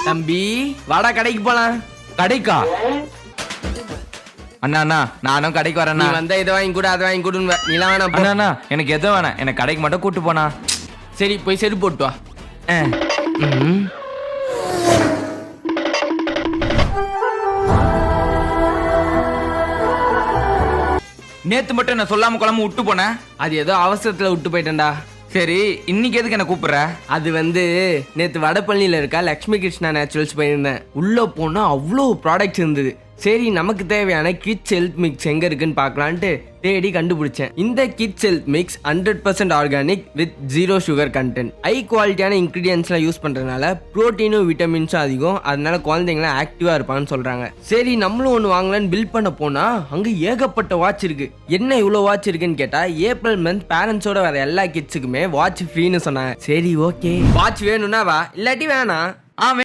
தம்பி வாடா கடைக்கு போலாம். கடைக்கா? அண்ணா அண்ணா நானும் கடைக்கு நீ வரேண்ணா. வந்தா இதை வாங்கி கூட அதை வாங்கி கொடுன்னு நீலாம் வேணாம் போ. அண்ணா அண்ணா எனக்கு எதுவும் வேணாம், எனக்கு கடைக்கு மட்டும் கூட்டு போனா. சரி போய் செருப்பு போட்டு வா. ஆ. நேத்து மட்டும் நான் சொல்லாம குழம்பு விட்டு போனேன். அது ஏதோ அவசரத்துல விட்டு போயிட்டேன்டா. சரி இன்னைக்கு எதுக்கு என்ன கூப்பிடுற? அது வந்து நேத்து வடபழனியில இருக்கா லக்ஷ்மி கிருஷ்ணா நேச்சுரல்ஸ் போயிருந்தேன். உள்ள போனா அவ்வளோ ப்ராடக்ட்ஸ் இருந்தது. சரி நமக்கு தேவையான கிட்ஸ் ஹெல்த் மிக்ஸ் எங்க இருக்குன்னு பார்க்கலான்ட்டு தேடி கண்டுபிடிச்சேன். இந்த kids health mix 100% organic with 0 sugar content. High குவாலிட்டியான இன்கிரீடியன்ஸ்லாம் யூஸ் பண்றதுனால புரோட்டீனும் விட்டமின்ஸும் அதிகம். அதனால குழந்தைங்களாம் ஆக்டிவா இருப்பான்னு சொல்றாங்க. சரி நம்மளும் ஒன்று வாங்கலான்னு பில் பண்ண போனா அங்க ஏகப்பட்ட வாட்ச் இருக்கு. என்ன இவ்வளோ வாட்ச் இருக்குன்னு கேட்டா ஏப்ரல் மந்த் பேரண்ட்ஸோட வர எல்லா கிட்ஸுக்குமே வாட்ச் ஃப்ரீன்னு சொன்னாங்க. சரி ஓகே வாட்ச் வேணும்னா வா, இல்லாட்டி வேணாம்.